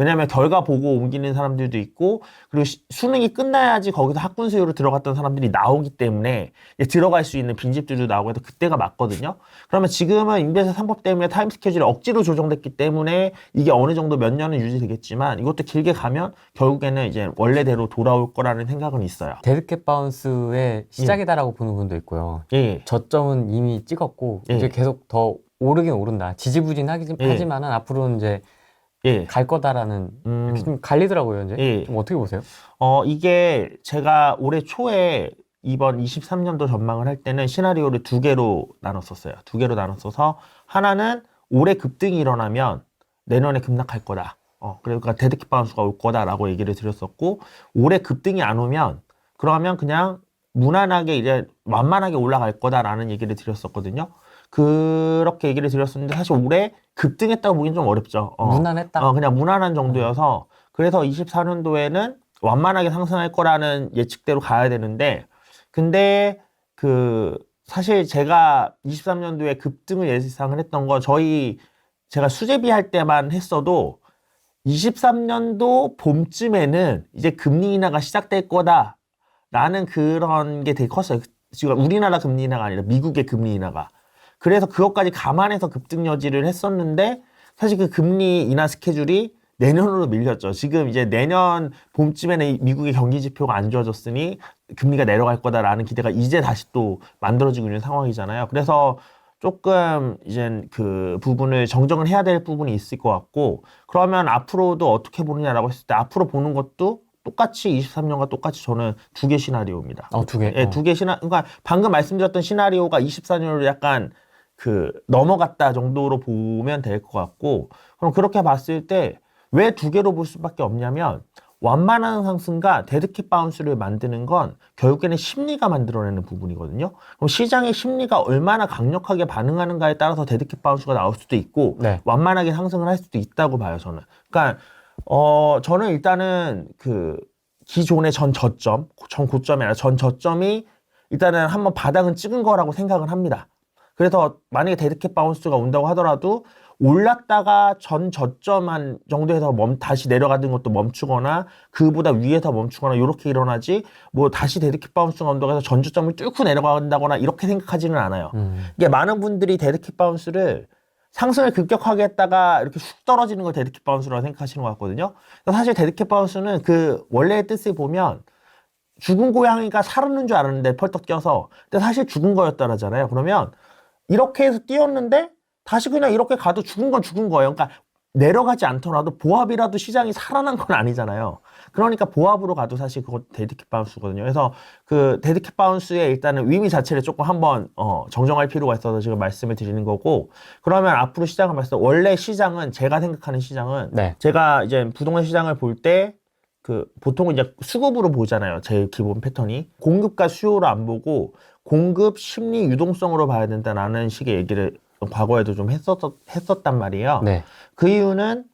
왜냐하면 결과 보고 옮기는 사람들도 있고, 그리고 수능이 끝나야지 거기서 학군 수요로 들어갔던 사람들이 나오기 때문에 들어갈 수 있는 빈집들도 나오고 해서 그때가 맞거든요. 그러면 지금은 임대차 3법 때문에 타임 스케줄이 억지로 조정됐기 때문에 이게 어느 정도 몇 년은 유지되겠지만, 이것도 길게 가면 결국에는 이제 원래대로 돌아올 거라는 생각은 있어요. 데드캣 바운스의 시작이다라고 보는 분도 있고요. 예. 저점은 이미 찍었고 예. 이제 계속 더 오르긴 오른다. 지지부진하지만은 앞으로는 이제 예. 갈 거다라는 이렇게 좀 갈리더라고요. 이제 예. 좀 어떻게 보세요? 이게 제가 올해 초에 이번 23년도 전망을 할 때는 시나리오를 두 개로 나눴었어요. 두 개로 나눴어서, 하나는 올해 급등이 일어나면 내년에 급락할 거다. 그러니까 데드캣 바운스가 올 거다라고 얘기를 드렸었고, 올해 급등이 안 오면 그러면 그냥 무난하게 이제 완만하게 올라갈 거다라는 얘기를 드렸었거든요. 그렇게 얘기를 드렸었는데, 사실 올해 급등했다고 보기는 좀 어렵죠. 무난했다. 그냥 무난한 정도여서, 그래서 24년도에는 완만하게 상승할 거라는 예측대로 가야 되는데, 근데 사실 제가 23년도에 급등을 예상을 했던 거, 제가 수제비 할 때만 했어도 23년도 봄쯤에는 이제 금리 인하가 시작될 거다라는 그런 게 되게 컸어요. 지금 우리나라 금리 인하가 아니라 미국의 금리 인하가. 그래서 그것까지 감안해서 급등 여지를 했었는데, 사실 그 금리 인하 스케줄이 내년으로 밀렸죠. 지금 이제 내년 봄쯤에는 미국의 경기 지표가 안 좋아졌으니 금리가 내려갈 거다라는 기대가 이제 다시 또 만들어지고 있는 상황이잖아요. 그래서 조금 이제 그 부분을 정정을 해야 될 부분이 있을 것 같고, 그러면 앞으로도 어떻게 보느냐라고 했을 때, 앞으로 보는 것도 똑같이 23년과 똑같이 저는 두 개 시나리오입니다. 두 개. 예, 두 개 그러니까 방금 말씀드렸던 시나리오가 24년으로 약간 넘어갔다 정도로 보면 될 것 같고, 그럼 그렇게 봤을 때 왜 두 개로 볼 수밖에 없냐면, 완만한 상승과 데드캣 바운스를 만드는 건 결국에는 심리가 만들어내는 부분이거든요. 그럼 시장의 심리가 얼마나 강력하게 반응하는가에 따라서 데드캣 바운스가 나올 수도 있고, 네. 완만하게 상승을 할 수도 있다고 봐요, 저는. 그러니까 저는 일단은 기존의 전 고점이 아니라 전 저점이 일단은 한번 바닥은 찍은 거라고 생각을 합니다. 그래서 만약에 데드캣 바운스가 온다고 하더라도 올랐다가 전 저점 한 정도에서 다시 내려가는 것도 멈추거나 그보다 위에서 멈추거나 이렇게 일어나지, 뭐 다시 데드캣 바운스가 온다고 해서 전 저점을 뚫고 내려간다거나 이렇게 생각하지는 않아요. 이게 많은 분들이 데드캣 바운스를 상승을 급격하게 했다가 이렇게 쑥 떨어지는 걸 데드캣 바운스라고 생각하시는 것 같거든요. 사실 데드캣 바운스는 그 원래의 뜻을 보면 죽은 고양이가 살았는 줄 알았는데 펄떡 뛰어서, 근데 사실 죽은 거였다라잖아요. 그러면 이렇게 해서 뛰었는데 다시 그냥 이렇게 가도 죽은 건 죽은 거예요. 그러니까 내려가지 않더라도 보합이라도 시장이 살아난 건 아니잖아요. 그러니까 보합으로 가도 사실 그거 데드캣 바운스거든요. 그래서 그 데드캣 바운스의 일단은 의미 자체를 조금 한번 정정할 필요가 있어서 지금 말씀을 드리는 거고, 그러면 앞으로 시장을 봤을 때 원래 시장은, 제가 생각하는 시장은, 네. 제가 이제 부동산 시장을 볼 때 보통은 이제 수급으로 보잖아요. 제 기본 패턴이 공급과 수요로 안 보고 공급 심리 유동성으로 봐야 된다라는 식의 얘기를 과거에도 좀 했었단 말이에요. 네. 그 이유는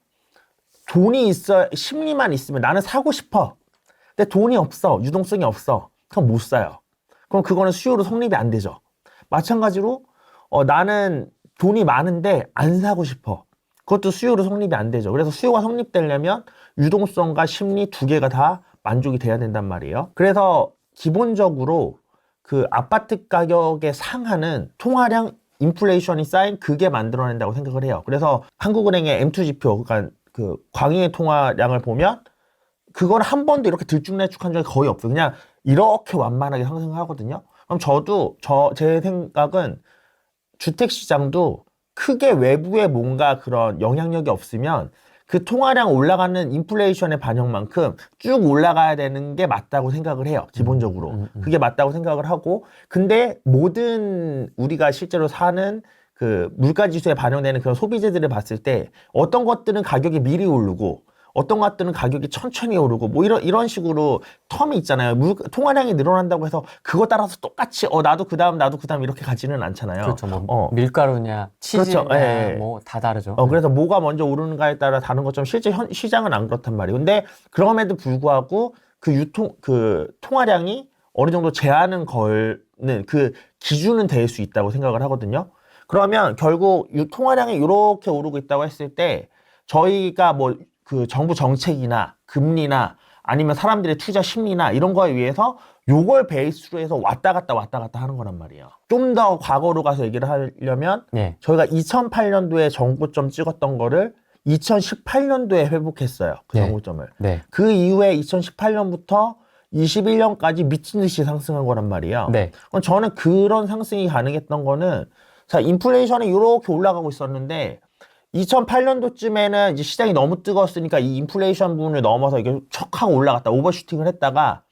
돈이 심리만 있으면 나는 사고 싶어. 근데 돈이 없어. 유동성이 없어. 그럼 못 사요. 그럼 그거는 수요로 성립이 안 되죠. 마찬가지로 나는 돈이 많은데 안 사고 싶어. 그것도 수요로 성립이 안 되죠. 그래서 수요가 성립되려면 유동성과 심리 두 개가 다 만족이 돼야 된단 말이에요. 그래서 기본적으로 그 아파트 가격에 상하는 통화량, 인플레이션이 쌓인 그게 만들어낸다고 생각을 해요. 그래서 한국은행의 M2 지표, 그러니까 그 광의의 통화량을 보면 그걸 한 번도 이렇게 들쭉날쭉한 적이 거의 없어요. 그냥 이렇게 완만하게 상승하거든요. 그럼 제 생각은 주택시장도 크게 외부에 뭔가 그런 영향력이 없으면 그 통화량 올라가는 인플레이션의 반영만큼 쭉 올라가야 되는 게 맞다고 생각을 해요. 기본적으로. 그게 맞다고 생각을 하고, 근데 모든 우리가 실제로 사는 그 물가지수에 반영되는 그런 소비재들을 봤을 때 어떤 것들은 가격이 미리 오르고 어떤 것들은 가격이 천천히 오르고 뭐 이런 식으로 텀이 있잖아요. 통화량이 늘어난다고 해서 그거 따라서 똑같이 나도 그다음 이렇게 가지는 않잖아요. 그렇죠. 뭐 밀가루냐, 치즈냐, 그렇죠. 예. 뭐 다 다르죠. 그래서 뭐가 먼저 오르는가에 따라 다른 것처럼 실제 시장은 안 그렇단 말이에요. 근데 그럼에도 불구하고 그 통화량이 어느 정도 제한은 걸는 그 기준은 될 수 있다고 생각을 하거든요. 그러면 결국 통화량이 이렇게 오르고 있다고 했을 때 저희가 뭐 그 정부 정책이나 금리나 아니면 사람들의 투자 심리나 이런 거에 의해서 요걸 베이스로 해서 왔다 갔다 하는 거란 말이에요. 좀 더 과거로 가서 얘기를 하려면 네. 저희가 2008년도에 정고점 찍었던 거를 2018년도에 회복했어요. 그 네. 정고점을. 네. 그 이후에 2018년부터 21년까지 미친 듯이 상승한 거란 말이에요. 네. 그럼 저는 그런 상승이 가능했던 거는 자, 인플레이션이 이렇게 올라가고 있었는데 2008년도쯤에는 이제 시장이 너무 뜨거웠으니까 이 인플레이션 부분을 넘어서 이게 척하고 올라갔다 오버슈팅을 했다가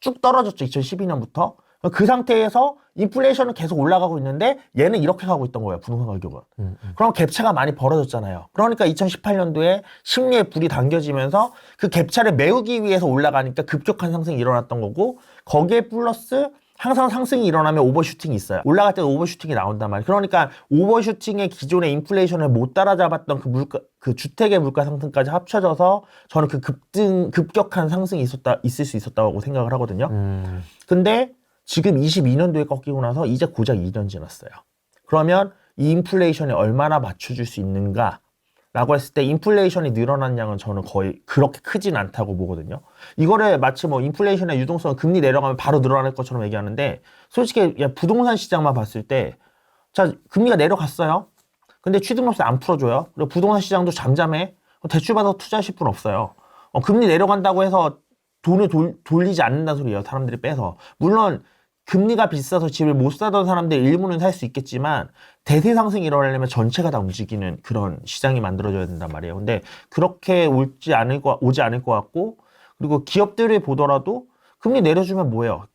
쭉 떨어졌죠. 2012년부터. 그 상태에서 인플레이션은 계속 올라가고 있는데 얘는 이렇게 가고 있던 거예요. 부동산 가격은. 그럼 갭차가 많이 벌어졌잖아요. 그러니까 2018년도에 심리에 불이 당겨지면서 그 갭차를 메우기 위해서 올라가니까 급격한 상승이 일어났던 거고 거기에 플러스 항상 상승이 일어나면 오버슈팅이 있어요. 올라갈 때도 오버슈팅이 나온단 말이에요. 그러니까 오버슈팅의 기존의 인플레이션을 못 따라잡았던 그 주택의 물가 상승까지 합쳐져서 저는 그 급격한 상승이 있을 수 있었다고 생각을 하거든요. 근데 지금 22년도에 꺾이고 나서 이제 고작 2년 지났어요. 그러면 이 인플레이션이 얼마나 맞춰줄 수 있는가? 라고 했을 때 인플레이션이 늘어난 양은 저는 거의 그렇게 크진 않다고 보거든요. 이거를 마치 뭐 인플레이션의 유동성은 금리 내려가면 바로 늘어날 것처럼 얘기하는데 솔직히 부동산 시장만 봤을 때 자, 금리가 내려갔어요. 근데 취득세 안 풀어줘요. 그리고 부동산 시장도 잠잠해. 대출받아서 투자하실 분 없어요. 금리 내려간다고 해서 돈을 돌리지 않는다는 소리예요. 사람들이 빼서. 물론 금리가 비싸서 집을 못 사던 사람들 일부는 살 수 있겠지만 대세 상승이 일어나려면 전체가 다 움직이는 그런 시장이 만들어져야 된단 말이에요. 근데 그렇게 오지 않을 것 같고 그리고 기업들을 보더라도 금리 내려주면 뭐예요?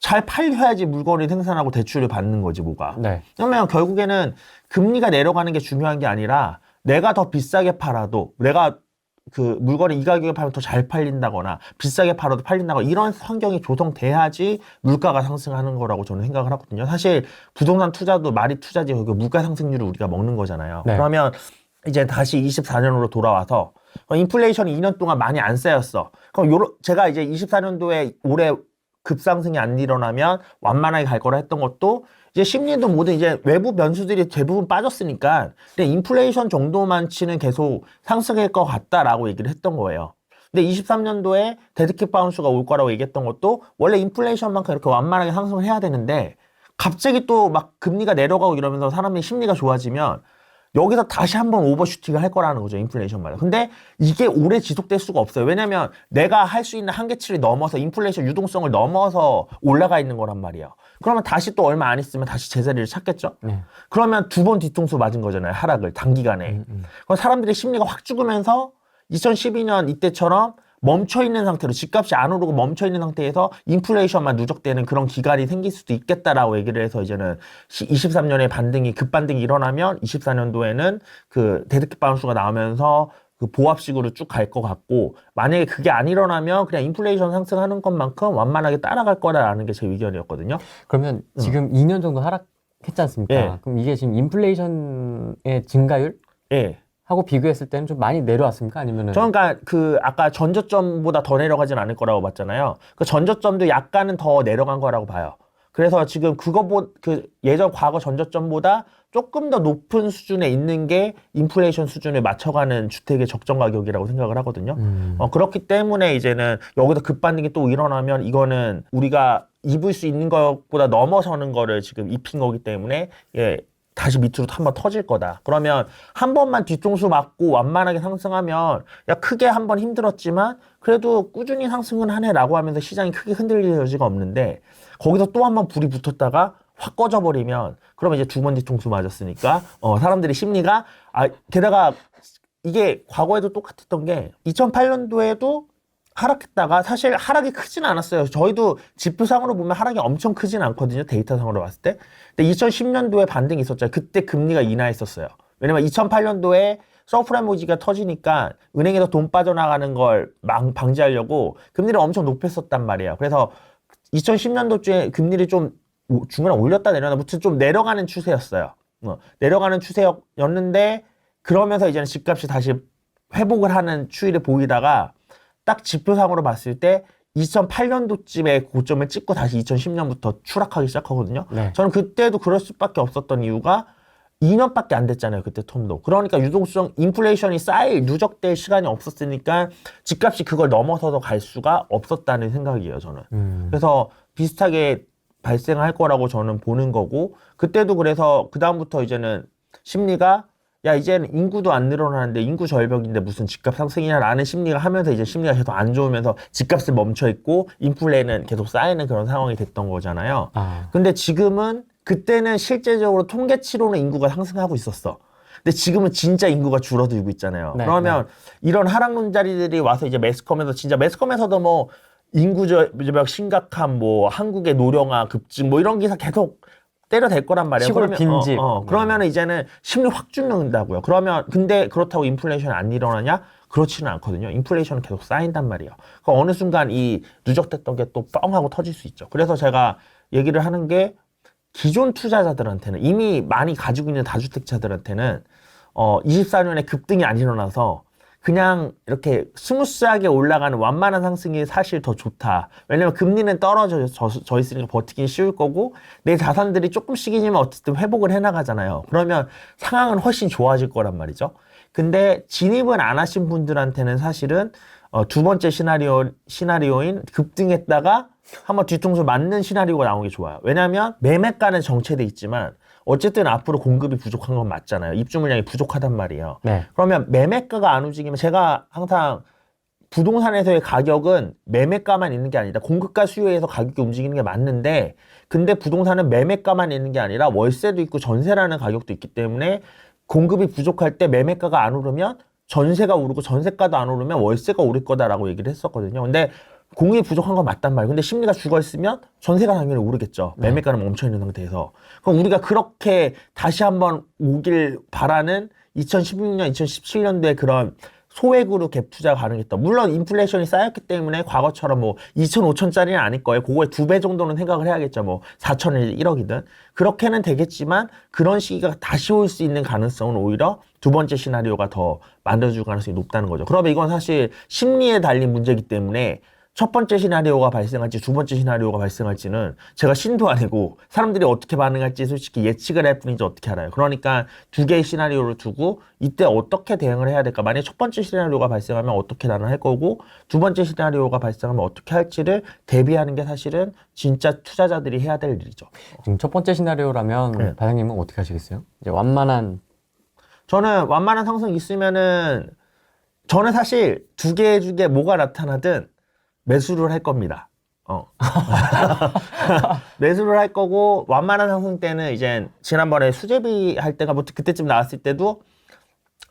잘 팔려야지 물건을 생산하고 대출을 받는 거지 뭐가. 네. 그러면 결국에는 금리가 내려가는 게 중요한 게 아니라 내가 더 비싸게 팔아도 내가 그 물건을 이 가격에 팔면 더 잘 팔린다거나 비싸게 팔아도 팔린다거나 이런 환경이 조성돼야지 물가가 상승하는 거라고 저는 생각을 하거든요. 사실 부동산 투자도 말이 투자지 그 물가 상승률을 우리가 먹는 거잖아요. 네. 그러면 이제 다시 24년으로 돌아와서 인플레이션이 2년 동안 많이 안 쌓였어. 그럼 제가 이제 24년도에 올해 급상승이 안 일어나면 완만하게 갈 거라 했던 것도 이제 심리도 모든 이제 외부 변수들이 대부분 빠졌으니까 그냥 인플레이션 정도만치는 계속 상승할 것 같다라고 얘기를 했던 거예요. 근데 23년도에 데드캣 바운스가 올 거라고 얘기했던 것도 원래 인플레이션만큼 이렇게 완만하게 상승을 해야 되는데 갑자기 또 막 금리가 내려가고 이러면서 사람의 심리가 좋아지면 여기서 다시 한번 오버슈팅을 할 거라는 거죠. 인플레이션 말이야. 근데 이게 오래 지속될 수가 없어요. 왜냐면 내가 할 수 있는 한계치를 넘어서 인플레이션 유동성을 넘어서 올라가 있는 거란 말이에요. 그러면 다시 또 얼마 안 있으면 다시 제자리를 찾겠죠. 그러면 두 번 뒤통수 맞은 거잖아요. 하락을 단기간에. 그럼 사람들의 심리가 확 죽으면서 2012년 이때처럼 멈춰있는 상태로 집값이 안 오르고 멈춰있는 상태에서 인플레이션만 누적되는 그런 기간이 생길 수도 있겠다라고 얘기를 해서 이제는 23년에 급반등이 일어나면 24년도에는 그 데드캣 바운스가 나오면서 그 보합식으로 쭉 갈 것 같고 만약에 그게 안 일어나면 그냥 인플레이션 상승하는 것만큼 완만하게 따라갈 거라는 게 제 의견이었거든요. 그러면 지금 2년 정도 하락했지 않습니까? 예. 그럼 이게 지금 인플레이션의 증가율? 예. 하고 비교했을 때는 좀 많이 내려왔습니까? 아니면은? 저는 그러니까 아까 전저점보다 더 내려가진 않을 거라고 봤잖아요. 그 전저점도 약간은 더 내려간 거라고 봐요. 그래서 지금 예전 과거 전저점보다 조금 더 높은 수준에 있는 게 인플레이션 수준을 맞춰가는 주택의 적정 가격이라고 생각을 하거든요. 그렇기 때문에 이제는 여기서 급반등이 또 일어나면 이거는 우리가 입을 수 있는 것보다 넘어서는 거를 지금 입힌 거기 때문에 다시 밑으로 한번 터질 거다. 그러면 한 번만 뒤통수 맞고 완만하게 상승하면 크게 한 번 힘들었지만 그래도 꾸준히 상승은 하네라고 하면서 시장이 크게 흔들릴 여지가 없는데 거기서 또 한 번 불이 붙었다가 확 꺼져버리면 그러면 이제 두 번 뒤통수 맞았으니까 사람들이 심리가 게다가 이게 과거에도 똑같았던 게 2008년도에도 하락했다가 사실 하락이 크진 않았어요. 저희도 지표상으로 보면 하락이 엄청 크진 않거든요. 데이터상으로 봤을 때. 근데 2010년도에 반등이 있었잖아요. 그때 금리가 인하했었어요. 왜냐면 2008년도에 서프라임 모기지가 터지니까 은행에서 돈 빠져나가는 걸 방지하려고 금리를 엄청 높였었단 말이에요. 그래서 2010년도쯤에 금리를 좀 중간에 올렸다 내렸다 무튼 좀 내려가는 추세였어요. 내려가는 추세였는데 그러면서 이제는 집값이 다시 회복을 하는 추이를 보이다가 딱 지표상으로 봤을 때 2008년도쯤에 고점을 찍고 다시 2010년부터 추락하기 시작하거든요. 네. 저는 그때도 그럴 수밖에 없었던 이유가 2년밖에 안 됐잖아요. 그때 텀도. 그러니까 유동성 인플레이션이 쌓일 누적될 시간이 없었으니까 집값이 그걸 넘어서서 갈 수가 없었다는 생각이에요. 저는. 그래서 비슷하게 발생할 거라고 저는 보는 거고 그때도 그래서 그 다음부터 이제는 심리가 야 이제는 인구도 안 늘어나는데 인구 절벽인데 무슨 집값 상승이냐라는 심리가 하면서 이제 심리가 계속 안 좋으면서 집값은 멈춰 있고 인플레는 계속 쌓이는 그런 상황이 됐던 거잖아요. 근데 지금은 그때는 실제적으로 통계치로는 인구가 상승하고 있었어. 근데 지금은 진짜 인구가 줄어들고 있잖아요. 네, 그러면 이런 하락론자리들이 와서 이제 매스컴에서 진짜 매스컴에서도 뭐 인구 절벽 심각함 뭐 한국의 노령화 급증 뭐 이런 기사 계속 때려댈 거란 말이에요. 시골 그러면, 빈집. 그러면 이제는 심리 확 죽는다고요. 그러면 근데 그렇다고 인플레이션이 안 일어나냐? 그렇지는 않거든요. 인플레이션은 계속 쌓인단 말이에요. 그 어느 순간 이 누적됐던 게 또 뻥 하고 터질 수 있죠. 그래서 제가 얘기를 하는 게 기존 투자자들한테는 이미 많이 가지고 있는 다주택자들한테는 24년에 급등이 안 일어나서 그냥 이렇게 스무스하게 올라가는 완만한 상승이 사실 더 좋다. 왜냐면 금리는 떨어져 있으니까 버티긴 쉬울 거고 내 자산들이 조금씩이지만 어쨌든 회복을 해나가잖아요. 그러면 상황은 훨씬 좋아질 거란 말이죠. 근데 진입은 안 하신 분들한테는 사실은 두 번째 시나리오인 급등했다가 한번 뒤통수 맞는 시나리오가 나오는 게 좋아요. 왜냐하면 매매가는 정체돼 있지만 어쨌든 앞으로 공급이 부족한 건 맞잖아요. 입주 물량이 부족하단 말이에요. 네. 그러면 매매가가 안 움직이면 제가 항상 부동산에서의 가격은 매매가만 있는 게 아니다. 공급과 수요에서 가격이 움직이는 게 맞는데 근데 부동산은 매매가만 있는 게 아니라 월세도 있고 전세라는 가격도 있기 때문에 공급이 부족할 때 매매가가 안 오르면 전세가 오르고 전세가도 안 오르면 월세가 오를 거다라고 얘기를 했었거든요. 근데 공급이 부족한 건 맞단 말이에요. 근데 심리가 죽어있으면 전세가 당연히 오르겠죠. 매매가는 멈춰있는 상태에서. 그럼 우리가 그렇게 다시 한번 오길 바라는 2016년, 2017년도에 그런 소액으로 갭 투자가 가능했다. 물론 인플레이션이 쌓였기 때문에 과거처럼 뭐 2천, 5천짜리는 아닐 거예요. 그거의 2배 정도는 생각을 해야겠죠. 뭐 4천을 1억이든. 그렇게는 되겠지만 그런 시기가 다시 올 수 있는 가능성은 오히려 두 번째 시나리오가 더 만들어줄 가능성이 높다는 거죠. 그러면 이건 사실 심리에 달린 문제이기 때문에 첫 번째 시나리오가 발생할지 두 번째 시나리오가 발생할지는 제가 신도 아니고 사람들이 어떻게 반응할지 솔직히 예측을 할 뿐이지 어떻게 알아요. 그러니까 두 개의 시나리오를 두고 이때 어떻게 대응을 해야 될까. 만약에 첫 번째 시나리오가 발생하면 어떻게 나는 할 거고 두 번째 시나리오가 발생하면 어떻게 할지를 대비하는 게 사실은 진짜 투자자들이 해야 될 일이죠. 지금 첫 번째 시나리오라면 네. 반장님은 어떻게 하시겠어요? 이제 완만한 저는 완만한 상승이 있으면은 저는 사실 두 개 중에 뭐가 나타나든 매수를 할 겁니다. 매수를 할 거고 완만한 상승 때는 이제 지난번에 수제비 할 때가 뭐 그때쯤 나왔을 때도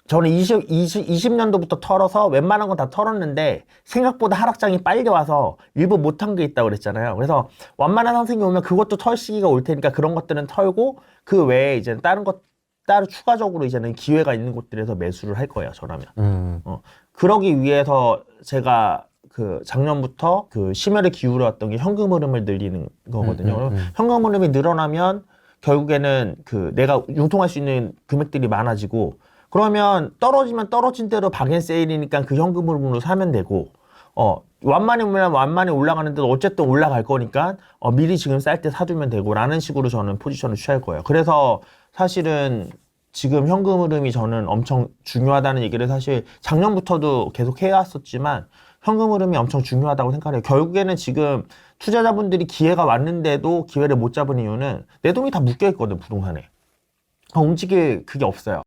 저는 20년도부터 털어서 웬만한 건 다 털었는데 생각보다 하락장이 빨리 와서 일부 못한 게 있다고 그랬잖아요. 그래서 완만한 상승이 오면 그것도 털 시기가 올 테니까 그런 것들은 털고 그 외에 이제 다른 것 따로 추가적으로 이제는 기회가 있는 곳들에서 매수를 할 거예요. 저라면. 그러기 위해서 제가 그 작년부터 그 심혈을 기울여 왔던 게 현금 흐름을 늘리는 거거든요. 현금 흐름이 늘어나면 결국에는 그 내가 융통할 수 있는 금액들이 많아지고 그러면 떨어지면 떨어진 대로 박앤세일이니까 그 현금 흐름으로 사면 되고 완만히 오면 완만히 올라가는데도 어쨌든 올라갈 거니까 미리 지금 쌀 때 사두면 되고 라는 식으로 저는 포지션을 취할 거예요. 그래서 사실은 지금 현금 흐름이 저는 엄청 중요하다는 얘기를 사실 작년부터도 계속 해왔었지만 현금 흐름이 엄청 중요하다고 생각해요. 결국에는 지금 투자자분들이 기회가 왔는데도 기회를 못 잡은 이유는 내 돈이 다 묶여있거든, 부동산에. 움직일 그게 없어요.